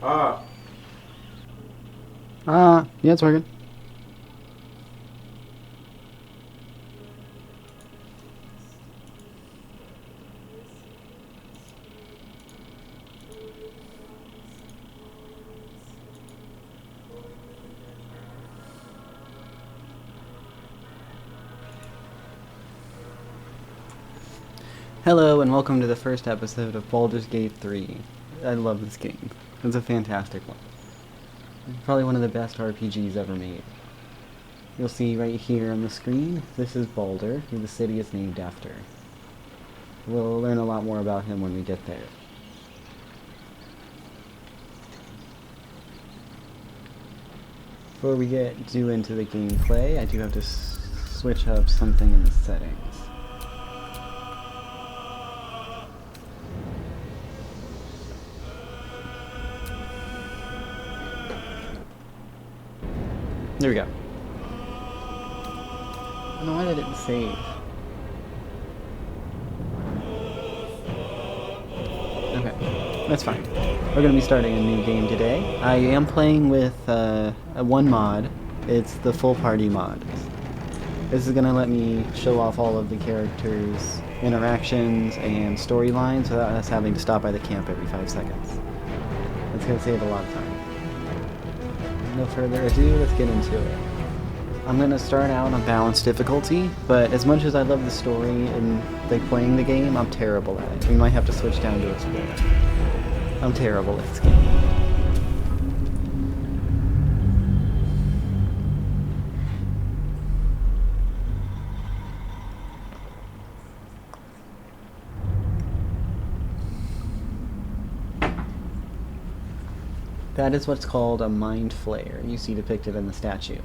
Ah, Yeah, it's working. Hello, and welcome to the first episode of Baldur's Gate 3. I love this game. It's a fantastic one. Probably one of the best RPGs ever made. You'll see right here on the screen, this is Baldur, who the city is named after. We'll learn a lot more about him when we get there. Before we get too into the gameplay, I do have to switch up something in the settings. There we go. I don't know why that didn't save. Okay, that's fine. We're going to be starting a new game today. I am playing with one mod. It's the full party mod. This is going to let me show off all of the characters' interactions and storylines without us having to stop by the camp every 5 seconds. It's going to save a lot of time. No further ado, let's get into it. I'm going to start out on balanced difficulty, but as much as I love the story and like playing the game, I'm terrible at it. We might have to switch down to Explorer. I'm terrible at this game. That is what's called a mind flayer, you see depicted in the statue.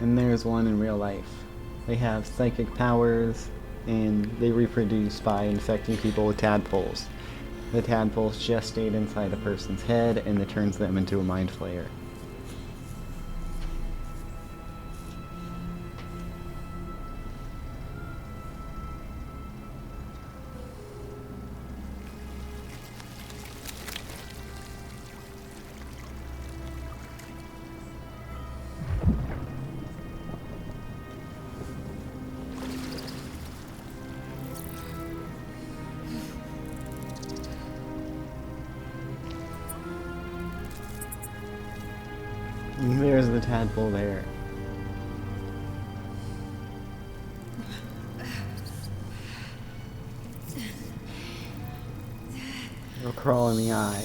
And there's one in real life. They have psychic powers, and they reproduce by infecting people with tadpoles. The tadpoles gestate inside a person's head, and it turns them into a mind flayer. There's the tadpole there. It'll crawl in the eye.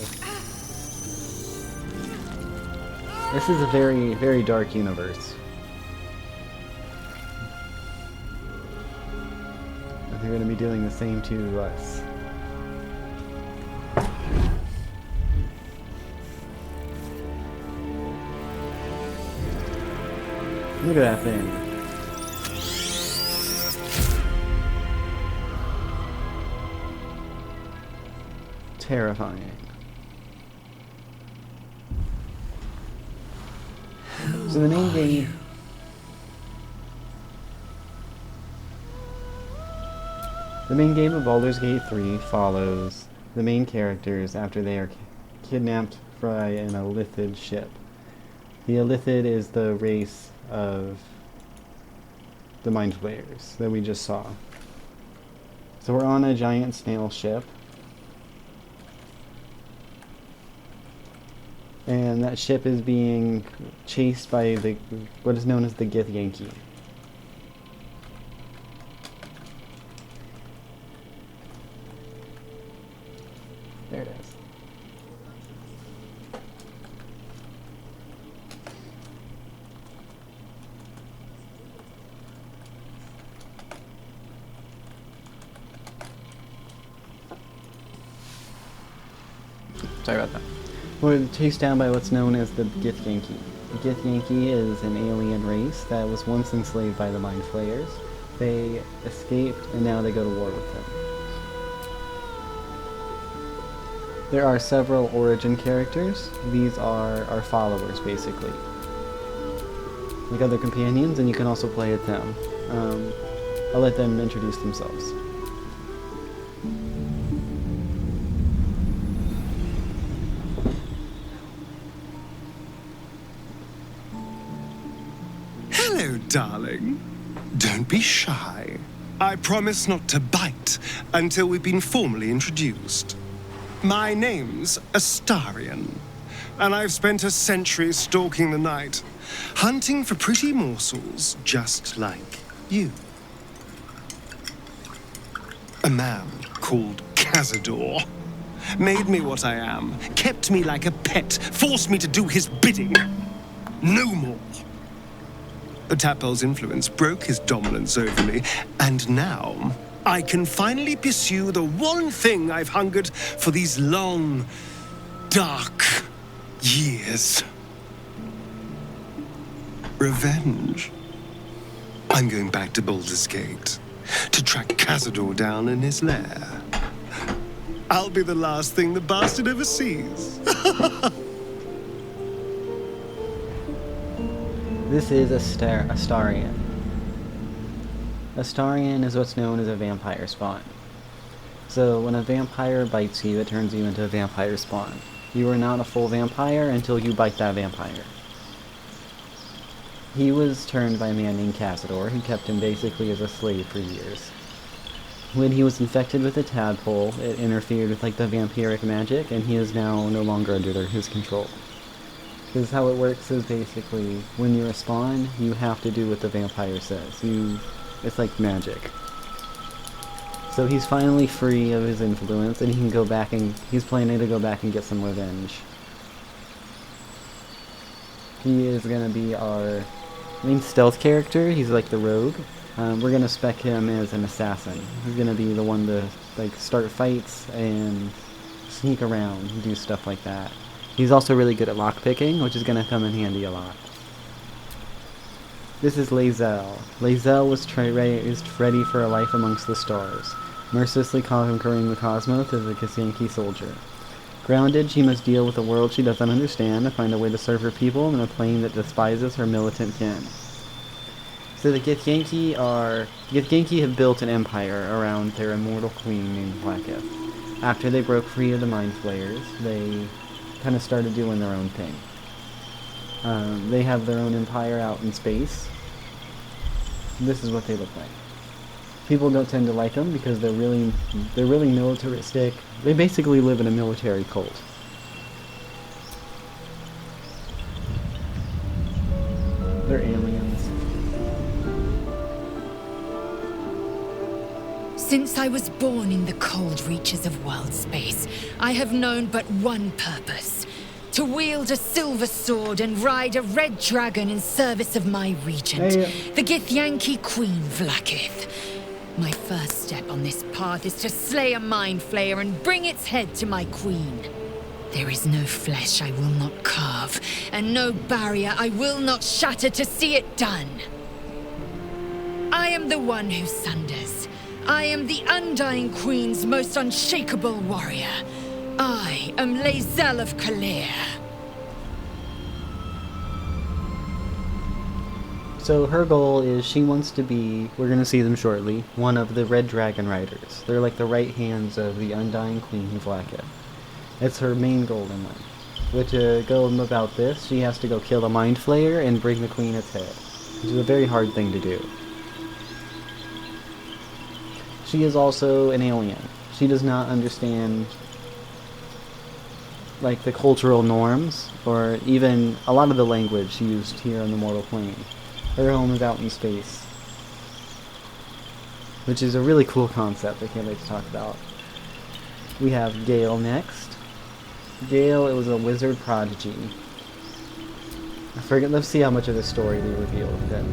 This is a very, very dark universe. They're going to be doing the same to us. Look at that thing. Terrifying. So the main game... The main game of Baldur's Gate 3 follows the main characters after they are kidnapped by an Illithid ship. The Illithid is the race of the Mind Flayers that we just saw. So we're on a giant snail ship. And that ship is being chased by what is known as the Githyanki. There it is. Sorry about that. We're chased down by what's known as the Githyanki. The Githyanki is an alien race that was once enslaved by the Mind Flayers. They escaped, and now they go to war with them. There are several origin characters. These are our followers, basically. Like other companions, and you can also play at them. I'll let them introduce themselves. Hello, darling. Don't be shy. I promise not to bite until we've been formally introduced. My name's Astarion, and I've spent a century stalking the night, hunting for pretty morsels just like you. A man called Cazador made me what I am, kept me like a pet, forced me to do his bidding. No more. The Tadpole's influence broke his dominance over me, and now I can finally pursue the one thing I've hungered for these long, dark years. Revenge. I'm going back to Baldur's Gate to track Cazador down in his lair. I'll be the last thing the bastard ever sees. This is Astarion. Astarion is what's known as a vampire spawn. So when a vampire bites you, it turns you into a vampire spawn. You are not a full vampire until you bite that vampire. He was turned by a man named Cazador, who kept him basically as a slave for years. When he was infected with a tadpole, it interfered with like the vampiric magic, and he is now no longer under his control. Because how it works is basically, when you're a spawn, you have to do what the vampire says. It's like magic. So he's finally free of his influence, and he can go back and he's planning to go back and get some revenge. He is gonna be our main stealth character. He's like the rogue. We're gonna spec him as an assassin. He's gonna be the one to like start fights and sneak around and do stuff like that. He's also really good at lockpicking, which is gonna come in handy a lot. This is Lae'zel. Lae'zel was ready for a life amongst the stars, mercilessly conquering the cosmos as a Githyanki soldier. Grounded, she must deal with a world she doesn't understand and find a way to serve her people in a plane that despises her militant kin. So the Githyanki have built an empire around their immortal queen named Blackith. After they broke free of the Mind Flayers, they kind of started doing their own thing. They have their own empire out in space. This is what they look like. People don't tend to like them because they're really militaristic. They basically live in a military cult. They're aliens. Since I was born in the cold reaches of world space, I have known but one purpose: to wield a silver sword and ride a red dragon in service of my regent, the Githyanki Queen Vlaakith. My first step on this path is to slay a Mind Flayer and bring its head to my queen. There is no flesh I will not carve, and no barrier I will not shatter to see it done. I am the one who sunders. I am the Undying Queen's most unshakable warrior. I am Lae'zel of Kaleer. So her goal is she wants to be, we're going to see them shortly, one of the Red Dragon Riders. They're like the right hands of the Undying Queen Vlaakith. It's her main goal in life. But to go about this, she has to go kill a Mind Flayer and bring the Queen its head, which is a very hard thing to do. She is also an alien. She does not understand like the cultural norms, or even a lot of the language used here on the mortal plane. Her home is out in space, which is a really cool concept I can't wait to talk about. We have Gale next. Gale, it was a wizard prodigy. I forget, let's see how much of the story they reveal with him.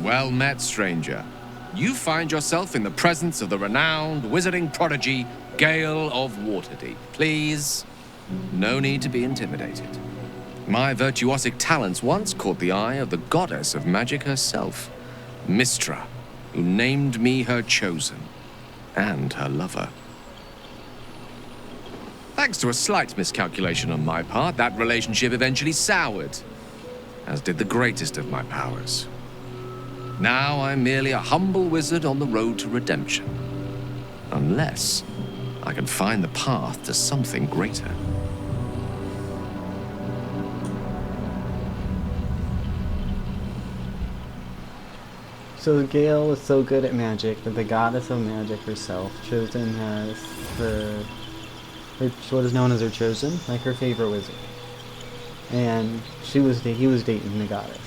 Well met, stranger. You find yourself in the presence of the renowned wizarding prodigy, Gale of Waterdeep. Please, no need to be intimidated. My virtuosic talents once caught the eye of the goddess of magic herself, Mystra. who named me her chosen and her lover. Thanks to a slight miscalculation on my part, that relationship eventually soured, as did the greatest of my powers. Now I'm merely a humble wizard on the road to redemption. Unless I can find the path to something greater. So Gale was so good at magic that the goddess of magic herself, chosen as what is known as her chosen, like her favorite wizard. And he was dating the goddess.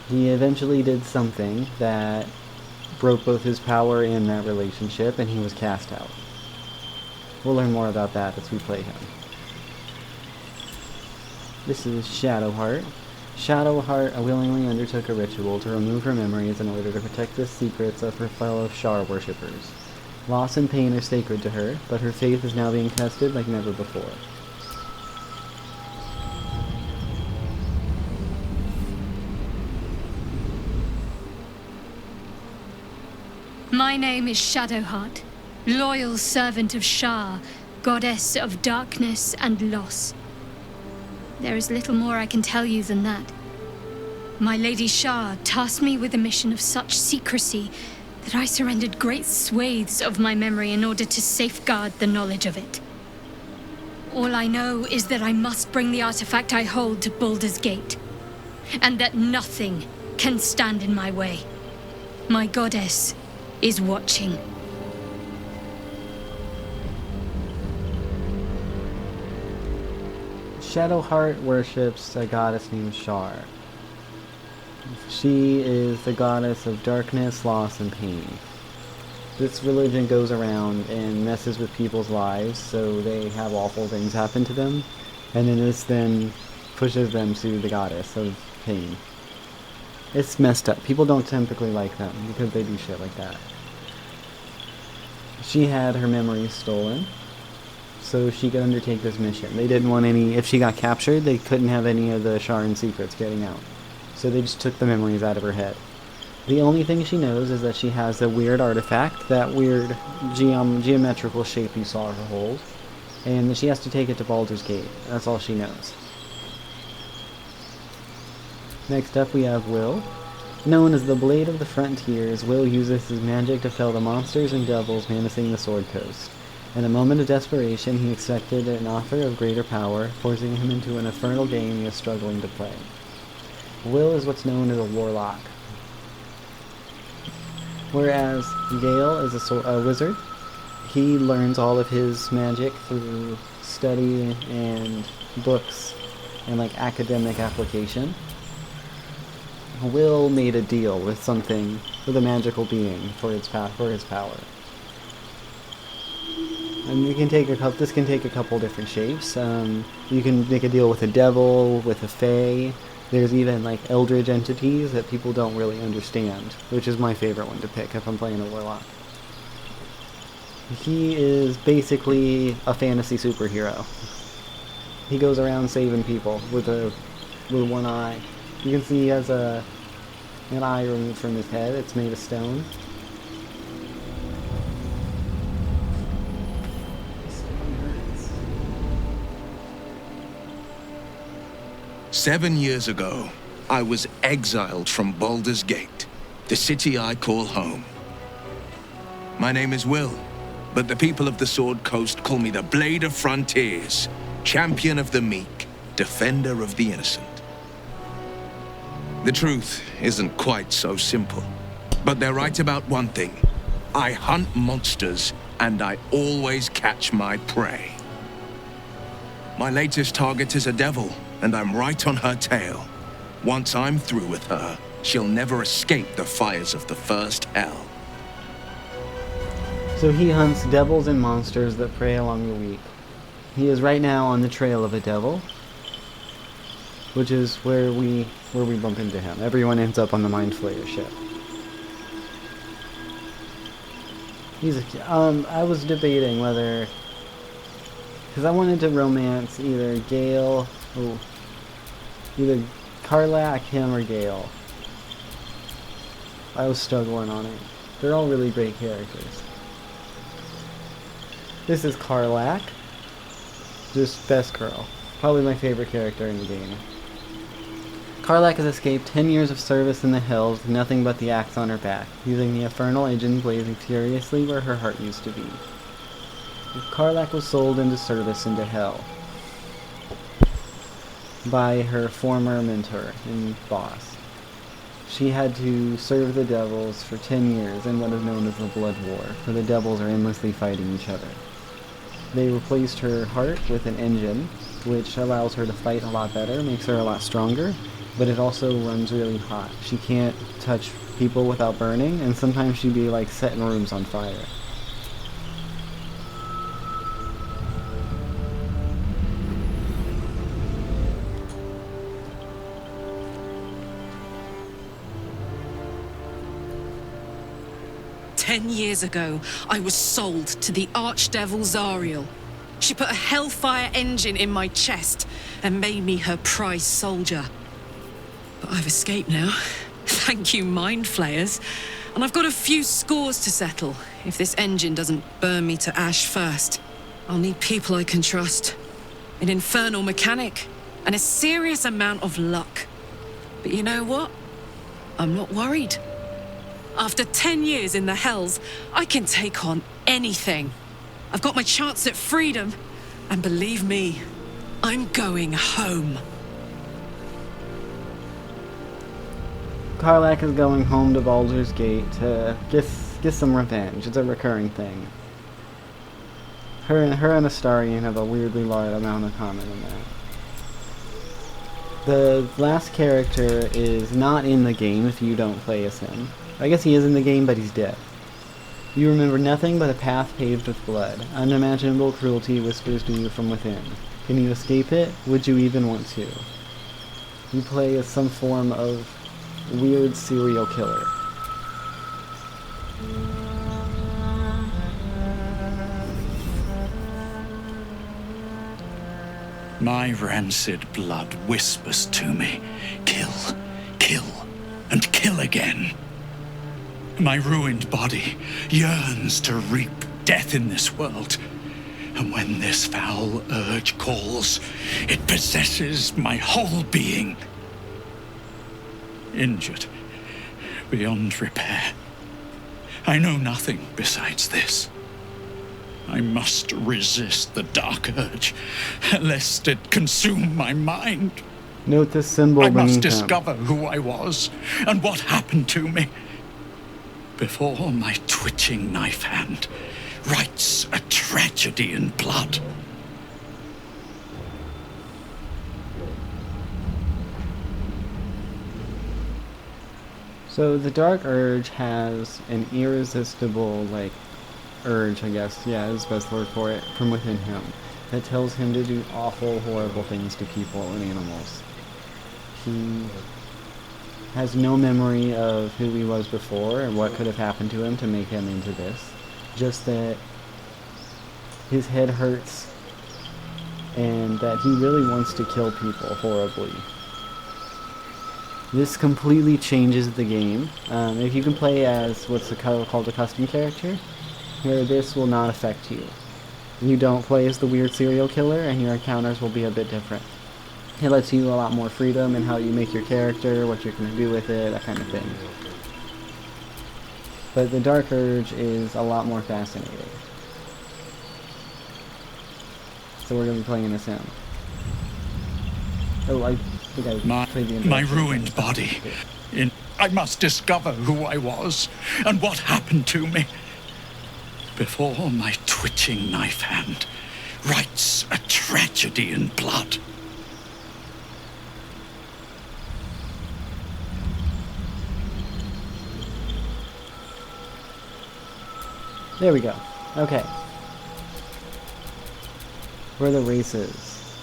He eventually did something that broke both his power and that relationship, and he was cast out. We'll learn more about that as we play him. This is Shadowheart. Shadowheart willingly undertook a ritual to remove her memories in order to protect the secrets of her fellow Shar worshippers. Loss and pain are sacred to her, but her faith is now being tested like never before. My name is Shadowheart, loyal servant of Shar, goddess of darkness and loss. There is little more I can tell you than that. My Lady Shar tasked me with a mission of such secrecy that I surrendered great swathes of my memory in order to safeguard the knowledge of it. All I know is that I must bring the artifact I hold to Baldur's Gate, and that nothing can stand in my way. My goddess is watching. Shadowheart worships a goddess named Shar. She is the goddess of darkness, loss, and pain. This religion goes around and messes with people's lives, so they have awful things happen to them, and then this then pushes them to the goddess of pain. It's messed up. People don't typically like them because they do shit like that. She had her memories stolen, so she could undertake this mission. They didn't want any... If she got captured, they couldn't have any of the Sharan secrets getting out. So they just took the memories out of her head. The only thing she knows is that she has a weird artifact, that weird geometrical shape you saw her hold, and that she has to take it to Baldur's Gate. That's all she knows. Next up we have Will. Known as the Blade of the Frontiers, Will uses his magic to fell the monsters and devils menacing the Sword Coast. In a moment of desperation, he accepted an offer of greater power, forcing him into an infernal game he is struggling to play. Will is what's known as a warlock, whereas Gale is a wizard. He learns all of his magic through study and books and like academic application. Will made a deal with something, with a magical being for his power. And you can take this can take a couple different shapes. You can make a deal with a devil, with a fae. There's even like eldritch entities that people don't really understand, which is my favorite one to pick if I'm playing a warlock. He is basically a fantasy superhero. He goes around saving people with one eye. You can see he has an eye removed from his head. It's made of stone. 7 years ago, I was exiled from Baldur's Gate, the city I call home. My name is Will, but the people of the Sword Coast call me the Blade of Frontiers, champion of the meek, defender of the innocent. The truth isn't quite so simple, but they're right about one thing. I hunt monsters, and I always catch my prey. My latest target is a devil, and I'm right on her tail. Once I'm through with her, she'll never escape the fires of the first hell. So he hunts devils and monsters that prey along the weak. He is right now on the trail of a devil, which is where we bump into him. Everyone ends up on the Mind Flayer ship. I was debating whether, because I wanted to romance either Gale, either Karlach, him, or Gale. I was struggling on it. They're all really great characters. This is Karlach. Just best girl. Probably my favorite character in the game. Karlach has escaped 10 years of service in the hills with nothing but the axe on her back, using the infernal engine blazing furiously where her heart used to be. Karlach was sold into service into hell by her former mentor and boss. She had to serve the devils for 10 years in what is known as the Blood War, where the devils are endlessly fighting each other. They replaced her heart with an engine, which allows her to fight a lot better, makes her a lot stronger, but it also runs really hot. She can't touch people without burning, and sometimes she'd be like setting rooms on fire. "10 years ago, I was sold to the Archdevil Zariel. She put a Hellfire engine in my chest and made me her prize soldier. But I've escaped now. Thank you, Mind Flayers. And I've got a few scores to settle. If this engine doesn't burn me to ash first, I'll need people I can trust. An infernal mechanic, and a serious amount of luck. But you know what? I'm not worried. After 10 years in the Hells, I can take on anything. I've got my chance at freedom, and believe me, I'm going home." Karlach is going home to Baldur's Gate to get some revenge. It's a recurring thing. Her and Astarion have a weirdly large amount in common in that. The last character is not in the game if you don't play as him. I guess he is in the game, but he's dead. You remember nothing but a path paved with blood. Unimaginable cruelty whispers to you from within. Can you escape it? Would you even want to? You play as some form of weird serial killer. My rancid blood whispers to me, kill, kill, and kill again. My ruined body yearns to reap death in this world. And when this foul urge calls, it possesses my whole being. Injured beyond repair. I know nothing besides this. I must resist the dark urge, lest it consume my mind. Note this symbol I must beneath him. discover who I was and what happened to me before my twitching knife hand writes a tragedy in blood. So the Dark Urge has an irresistible, urge, I guess, yeah, is the best word for it, from within him, that tells him to do awful, horrible things to people and animals. He has no memory of who he was before and what could have happened to him to make him into this. Just that his head hurts and that he really wants to kill people horribly. This completely changes the game. If you can play as what's called a custom character, where this will not affect you. You don't play as the weird serial killer and your encounters will be a bit different. It lets you a lot more freedom in how you make your character, what you're going to do with it, that kind of thing. But the Dark Urge is a lot more fascinating. So we're going to be playing as him. Oh, I think I played the My ruined body. I must discover who I was and what happened to me before my twitching knife hand writes a tragedy in blood. There we go. Okay. Where are the races?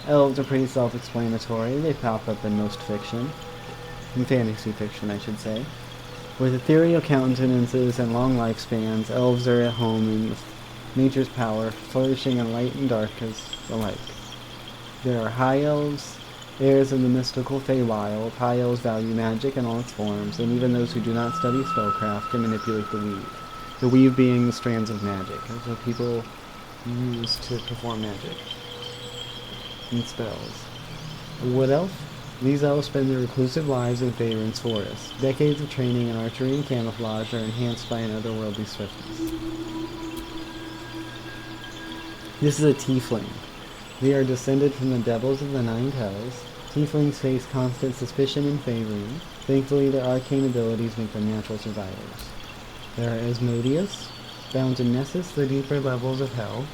Elves are pretty self-explanatory. They pop up in most fiction. In fantasy fiction, I should say. With ethereal countenances and long lifespans, elves are at home in nature's power, flourishing in light and dark as alike. There are high elves, Heirs of the mystical Feywild, high elves value magic in all its forms, and even those who do not study spellcraft can manipulate the weave. The weave being the strands of magic, that people use to perform magic and spells. A wood elf? These elves spend their reclusive lives in Faerun's forest. Decades of training in archery and camouflage are enhanced by an otherworldly swiftness. This is a tiefling. They are descended from the devils of the Nine Hells. Tieflings face constant suspicion in Faerun. Thankfully, their arcane abilities make them natural survivors. There are Asmodeus, bound to Nessus, the deeper levels of hell.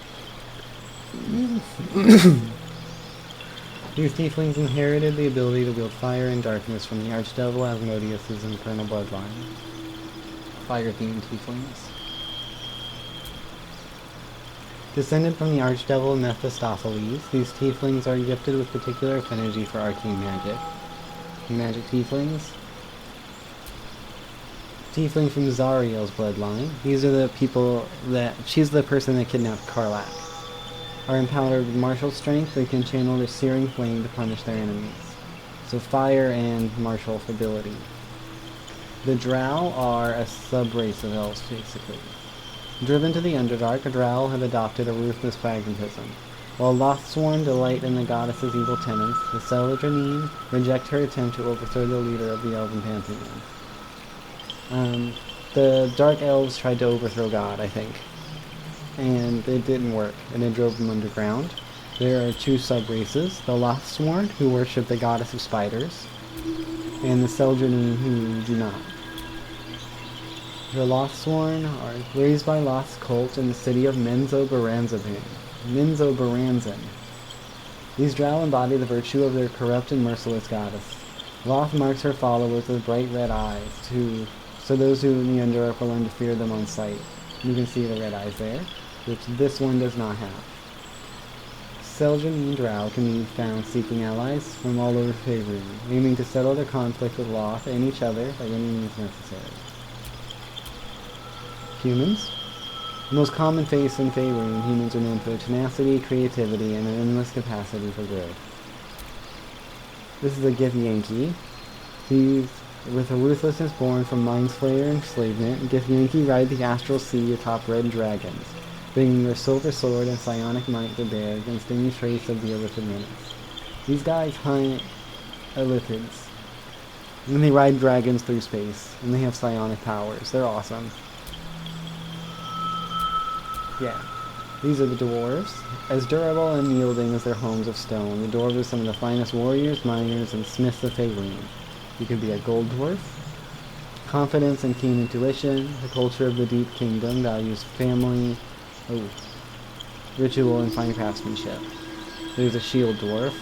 These tieflings inherited the ability to wield fire and darkness from the archdevil Asmodeus' infernal bloodline. Fire-themed tieflings. Descended from the archdevil Mephistopheles, these tieflings are gifted with particular affinity for arcane magic. Magic tieflings. Tiefling from Zariel's bloodline. These are the people that... She's the person that kidnapped Karlach. Are empowered with martial strength, they can channel their searing flame to punish their enemies. So fire and martial ability. The Drow are a sub-race of elves, basically. Driven to the Underdark, Drow have adopted a ruthless pragmatism. While Lothsworn delight in the goddess's evil tenets, the Celadrinine reject her attempt to overthrow the leader of the Elven Pantheon. The Dark Elves tried to overthrow God, I think. And it didn't work, and it drove them underground. There are two sub-races, the Lothsworn, who worship the goddess of spiders, and the Celadrinine, who do not. The Lothsworn are raised by Loth's cult in the city of Menzoberranzan. These Drow embody the virtue of their corrupt and merciless goddess. Loth marks her followers with bright red eyes, so those who in the Underdark will learn to fear them on sight. You can see the red eyes there, which this one does not have. Celadrinine Drow can be found seeking allies from all over Faerun, aiming to settle their conflict with Loth and each other by any means necessary. Humans. The most common face in Faerun, humans are known for their tenacity, creativity, and an endless capacity for good. This is a Githyanki. These, with a ruthlessness born from Mindslayer and enslavement, Githyanki ride the astral sea atop red dragons, bringing their silver sword and psionic might to bear against any trace of the Illithid menace. These guys hunt Illithids, and they ride dragons through space, and they have psionic powers. They're awesome. Yeah. These are the dwarves. As durable and yielding as their homes of stone, the dwarves are some of the finest warriors, miners, and smiths of Faerun. You could be a gold dwarf. Confidence and keen intuition. The culture of the Deep Kingdom values family, ritual, and fine craftsmanship. There's a shield dwarf.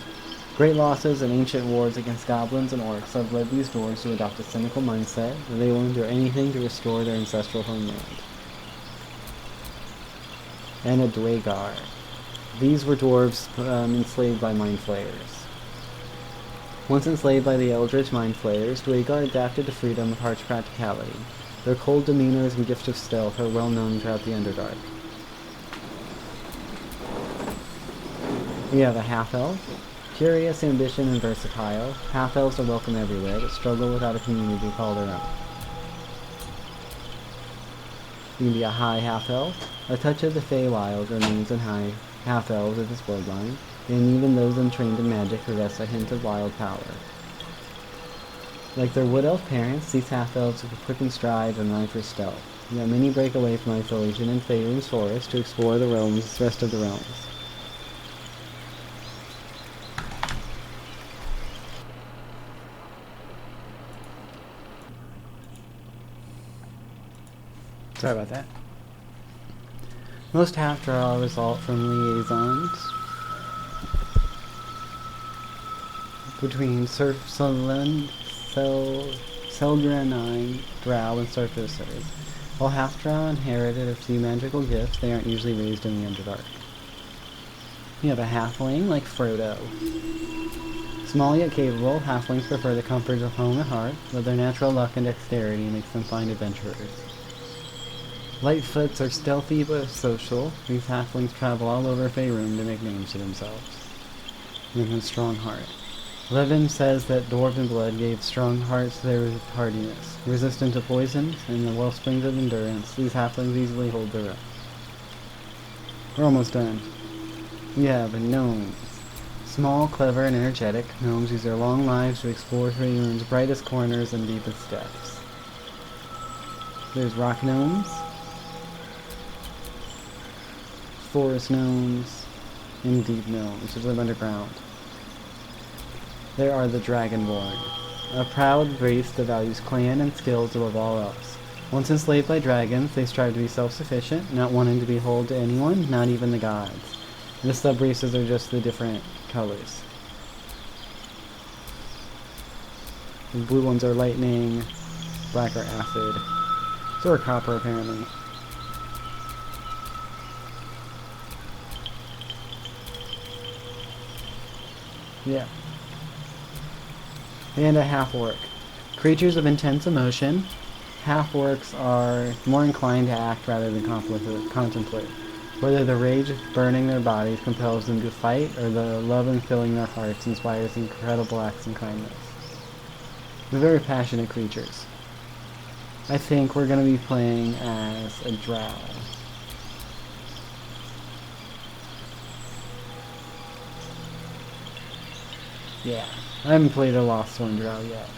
Great losses and ancient wars against goblins and orcs have led these dwarves to adopt a cynical mindset that they will endure anything to restore their ancestral homeland. And a Dwagar. These were dwarves enslaved by Mind Flayers. Once enslaved by the Eldritch Mind Flayers, Dwagar adapted to freedom with harsh practicality. Their cold demeanors and gift of stealth are well known throughout the Underdark. We have a half-elf. Curious, ambitious, and versatile, half-elves are welcome everywhere, but struggle without a community to call their own. You can be a high half-elf. A touch of the Feywild remains in high half-elves of this bloodline, and even those untrained in magic possess a hint of wild power. Like their wood elf parents, these half-elves have quickened strides and eye for stealth, yet many break away from isolation in Faerun's forest to explore the rest of the realms. Sorry about that. Most half-drow result from liaisons between Seldranine drow and surfacers. While half-drow inherited a few magical gifts, they aren't usually raised in the Underdark. You have a halfling like Frodo. Small yet capable, halflings prefer the comforts of home and hearth, but their natural luck and dexterity makes them fine adventurers. Lightfoots are stealthy but social. These halflings travel all over Faerun to make names for themselves. They have a strong heart. Levin says that dwarven blood gave strong hearts their hardiness, resistant to poison, and the wellsprings of endurance. These halflings easily hold their own. We're almost done. We have gnomes. Small, clever, and energetic, gnomes use their long lives to explore Faerun's brightest corners and deepest depths. There's rock gnomes, forest gnomes, and deep gnomes, which live underground. There are the Dragonborn, a proud race that values clan and skills above all else. Once enslaved by dragons, they strive to be self-sufficient, not wanting to be beholden to anyone, not even the gods. The sub-races are just the different colors. The blue ones are lightning, black are acid, so are copper apparently. Yeah. And a half-orc. Creatures of intense emotion, half-orcs are more inclined to act rather than contemplate. Whether the rage burning their bodies compels them to fight, or the love filling their hearts inspires incredible acts of kindness. They're very passionate creatures. I think we're going to be playing as a drow. Yeah, I haven't played a Lost-Sworn drow yet.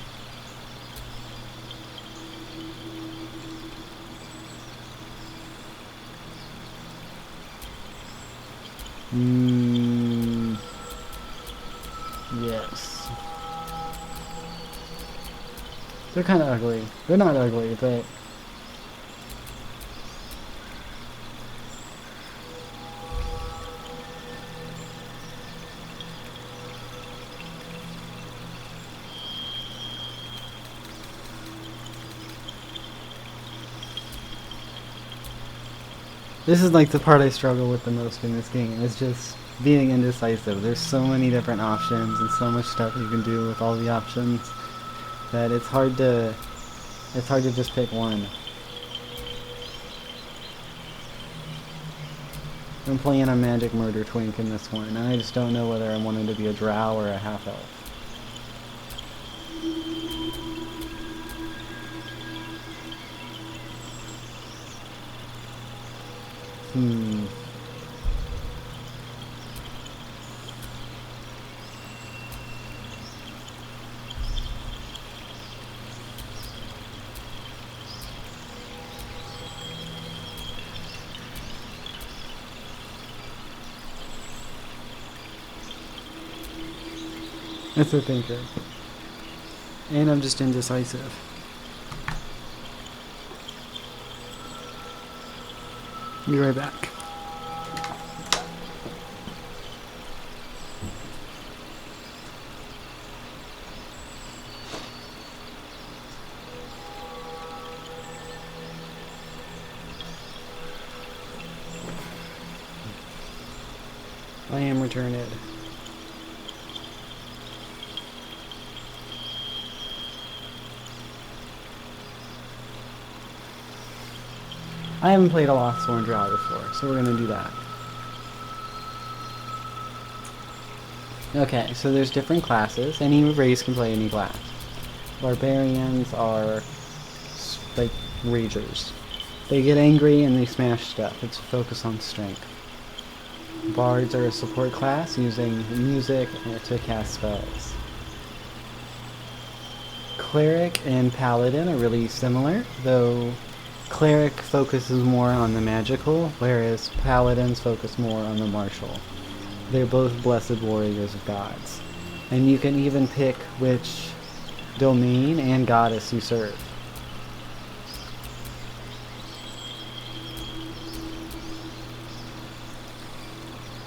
Yes. They're kind of ugly. They're not ugly, but... This is like the part I struggle with the most in this game. It's just being indecisive. There's so many different options and so much stuff you can do with all the options that it's hard to just pick one. I'm playing a magic murder twink in this one, and I just don't know whether I wanted to be a drow or a half-elf. It's a thinker. And I'm just indecisive. Be right back. I am returned. I haven't played a Lost-Sworn drow before, so we're gonna do that. Okay, so there's different classes. Any race can play any class. Barbarians are like ragers. They get angry and they smash stuff. It's focused on strength. Bards are a support class using music to cast spells. Cleric and Paladin are really similar, though Cleric focuses more on the magical, whereas Paladins focus more on the martial. They're both blessed warriors of gods. And you can even pick which domain and goddess you serve.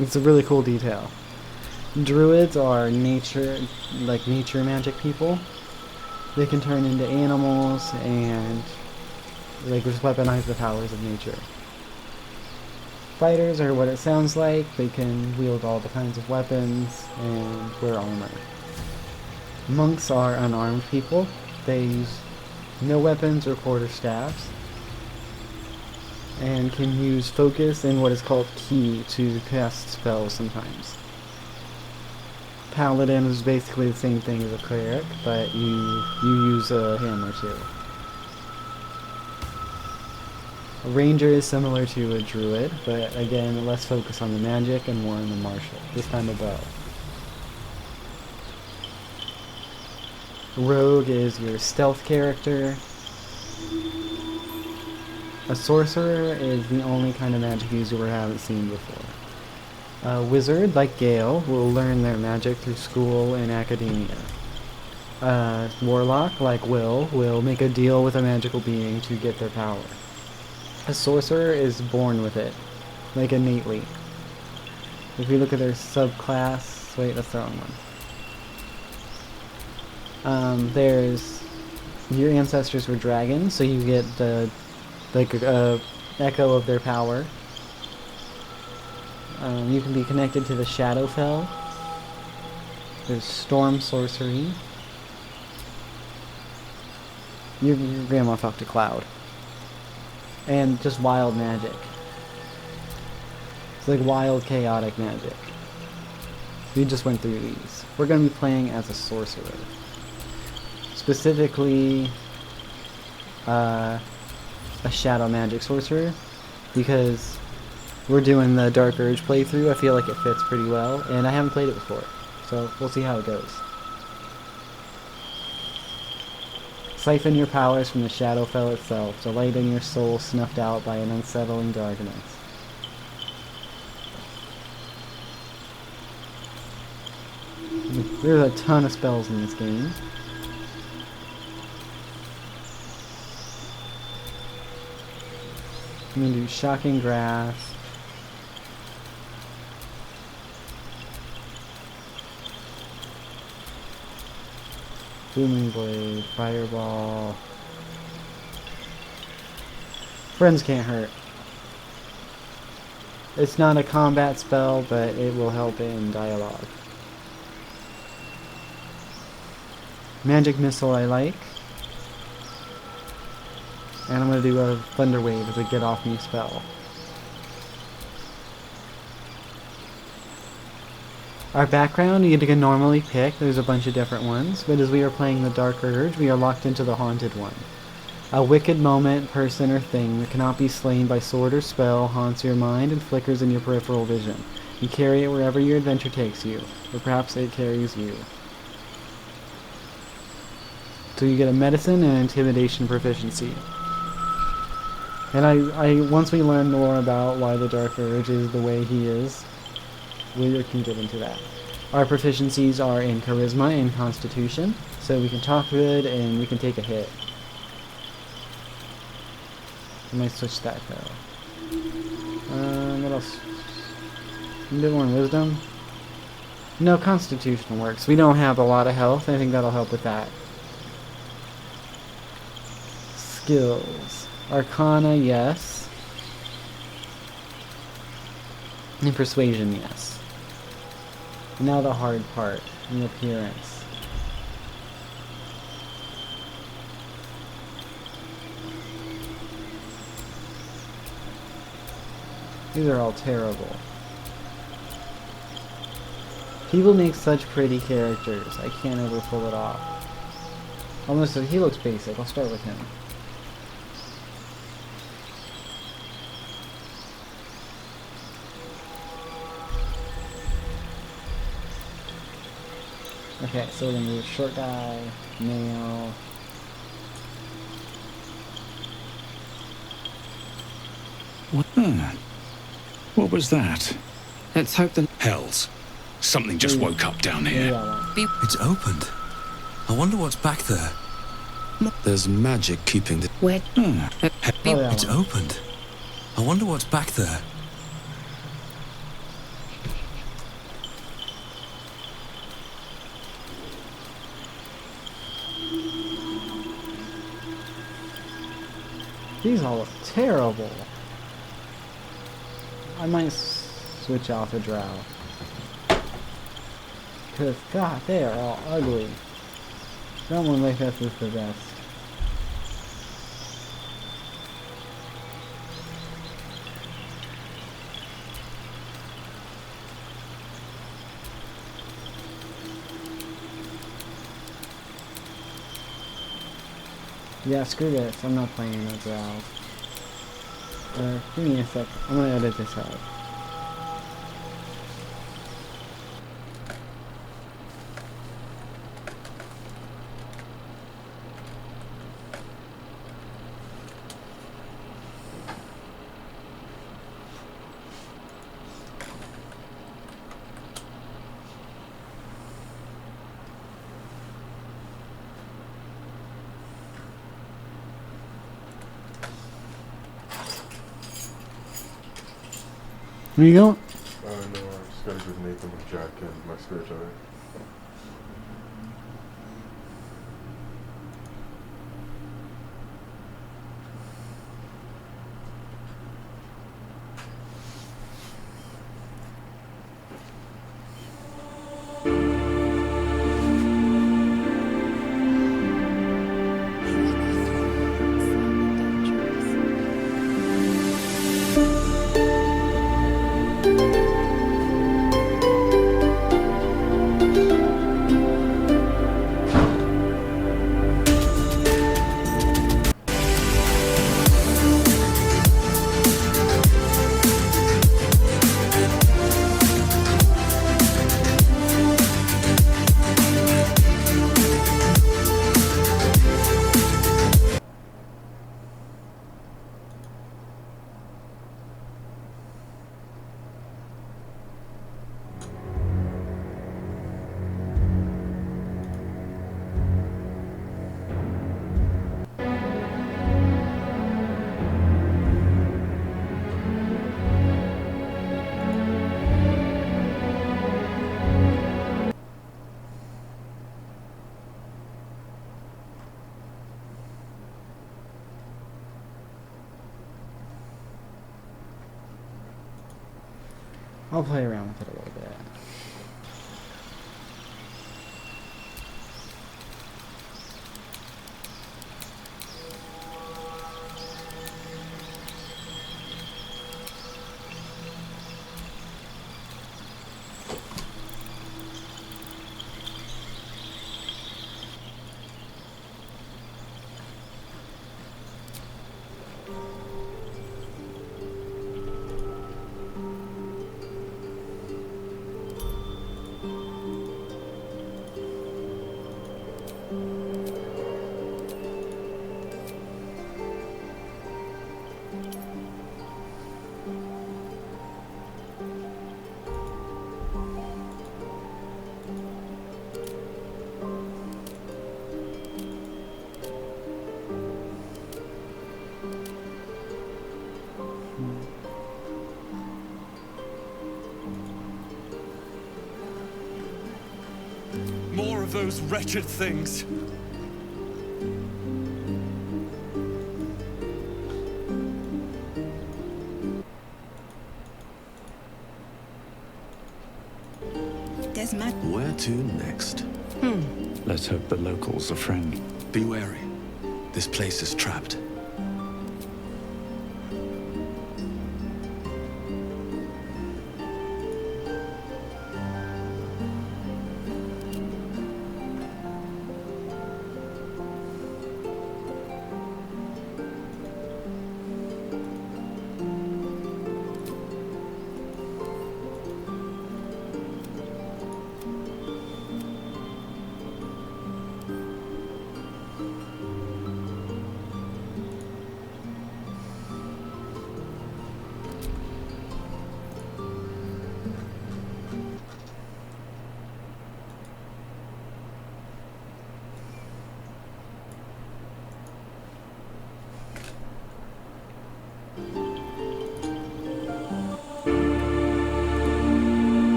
It's a really cool detail. Druids are nature magic people. They can turn into animals and just weaponize the powers of nature. Fighters are what it sounds like. They can wield all the kinds of weapons and wear armor. Monks are unarmed people. They use no weapons or quarterstaffs and can use focus and what is called ki to cast spells sometimes. paladin is basically the same thing as a cleric, but you use a hammer too. A ranger is similar to a druid, but again, less focus on the magic and more on the martial. This time a bow. Rogue is your stealth character. A sorcerer is the only kind of magic user we haven't seen before. A wizard, like Gale, will learn their magic through school and academia. A warlock, like will make a deal with a magical being to get their power. A sorcerer is born with it, like innately. If you look at their subclass, wait, that's the wrong one. There's your ancestors were dragons, so you get the echo of their power. You can be connected to the Shadowfell. There's storm sorcery. Your grandma fucked a cloud. And just wild magic. It's like wild chaotic magic. We just went through these. We're going to be playing as a sorcerer. Specifically, a shadow magic sorcerer, because we're doing the Dark Urge playthrough. I feel like it fits pretty well, and I haven't played it before, so we'll see how it goes. Siphon your powers from the Shadowfell itself, delight in your soul snuffed out by an unsettling darkness. There's a ton of spells in this game. I'm gonna do Shocking Grasp. Booming Blade, Fireball. Friends can't hurt. It's not a combat spell, but it will help in dialogue. Magic Missile I like. And I'm going to do a Thunder Wave as a get off me spell. Our background you can normally pick, there's a bunch of different ones, but as we are playing the Dark Urge, we are locked into the Haunted one. A wicked moment, person, or thing that cannot be slain by sword or spell haunts your mind and flickers in your peripheral vision. You carry it wherever your adventure takes you, or perhaps it carries you. So you get a medicine and intimidation proficiency. And once we learn more about why the Dark Urge is the way he is, we can get into that. Our proficiencies are in Charisma and Constitution, so we can talk good and we can take a hit. I might switch that though. What else? A bit more Wisdom? No, Constitution works. We don't have a lot of health, I think that'll help with that. Skills. Arcana, yes. And Persuasion, yes. And now the hard part, the appearance. These are all terrible. People make such pretty characters. I can't ever pull it off. Almost, he looks basic. I'll start with him. Okay, so we're gonna do short guy, male. What was that? Let's hope the Hells. Something just woke up down here. It's opened. I wonder what's back there. There's magic keeping the... It's opened. I wonder what's back there. These all look terrible. I might switch off a drow. Because, God, they are all ugly. Someone like this is the best. Yeah, screw this. I'm not playing no growls. Give me a sec. I'm gonna edit this out. Where you going? No, I just gotta give Nathan my Jack and my spare tire. I'll play around with it a little bit. More of those wretched things. Where to next? Let's hope the locals are friendly. Be wary. This place is trapped.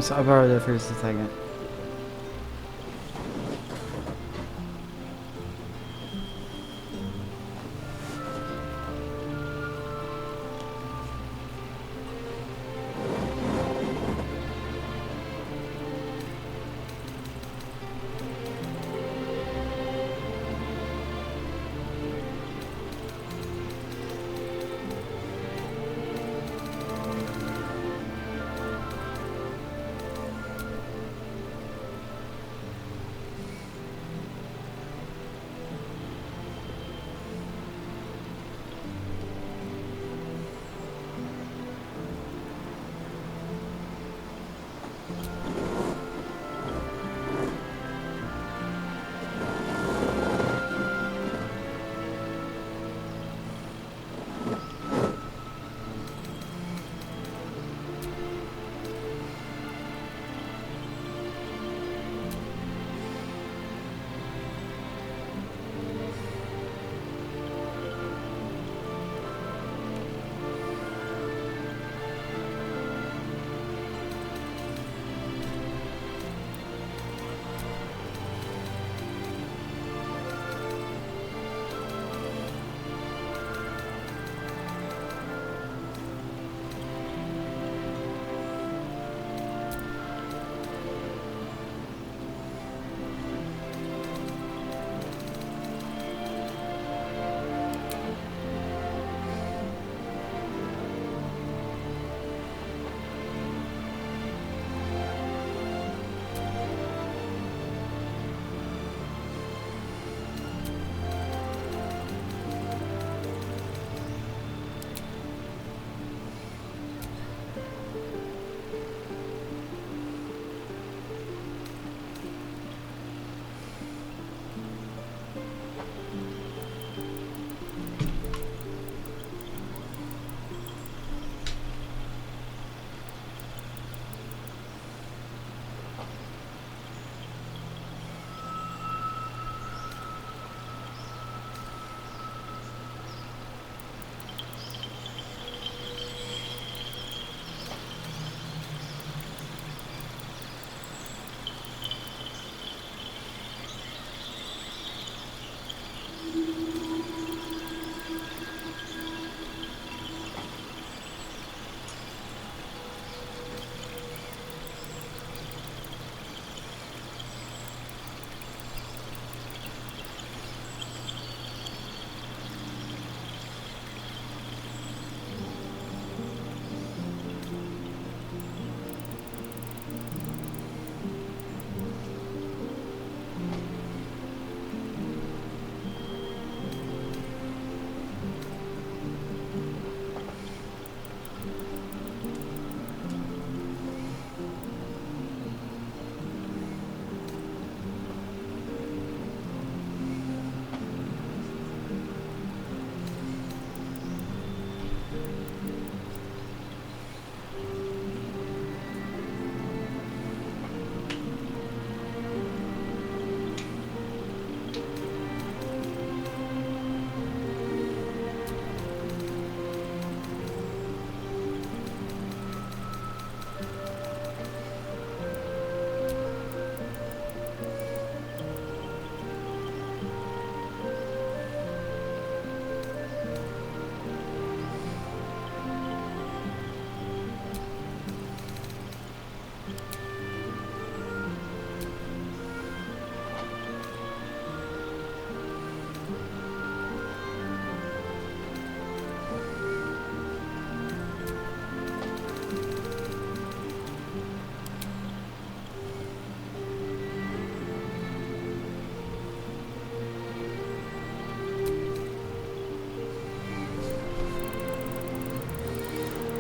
So I borrowed that for just a second.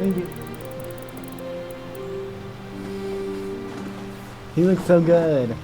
Thank you. He looks so good.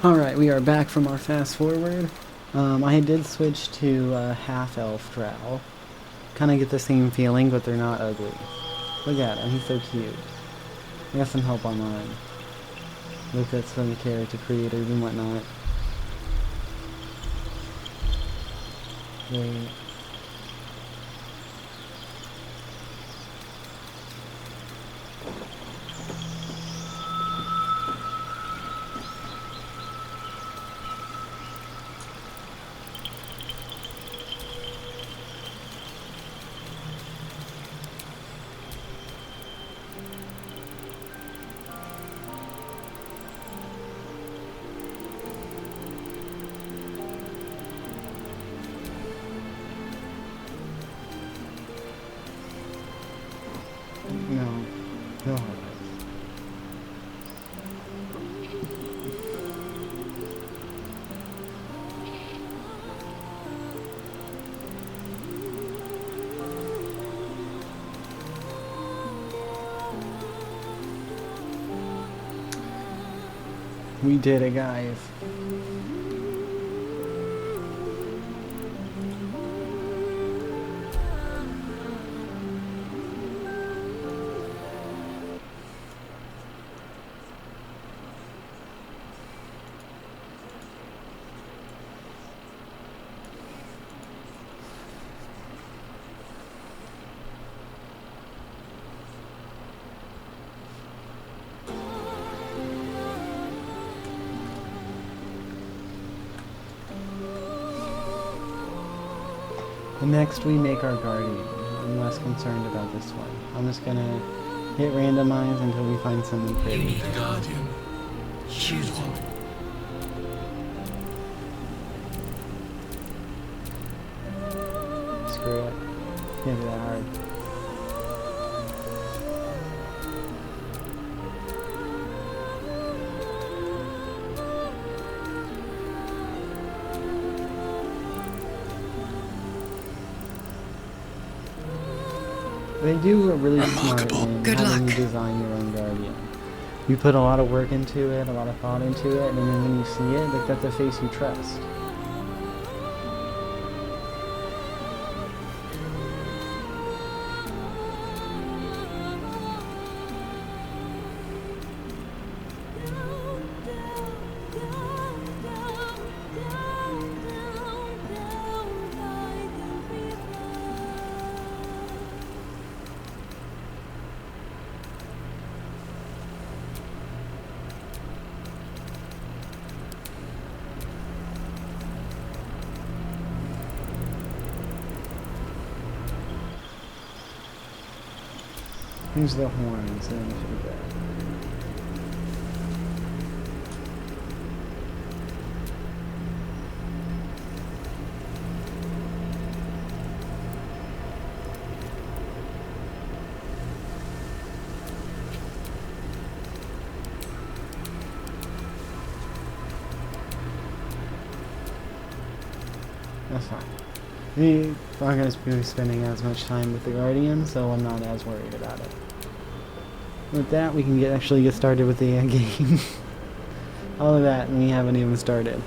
Alright, we are back from our fast forward. I did switch to half-elf drow. Kind of get the same feeling, but they're not ugly. Look at him, he's so cute. I got some help online. Looked at some character creators and whatnot. Wait. No. We did it, guys. Next we make our guardian. I'm less concerned about this one. I'm just gonna hit randomize until we find something pretty. You need a guardian. You. Screw it. Can't be that hard. They do a really smart in having you design your own guardian. You put a lot of work into it, a lot of thought into it, and then when you see it, like, that's a face you trust. Here's the horns, and then we should be good. That's fine. We aren't going to be spending as much time with the Guardian, so I'm not as worried about it. With that, we can actually get started with the game. All of that, and we haven't even started.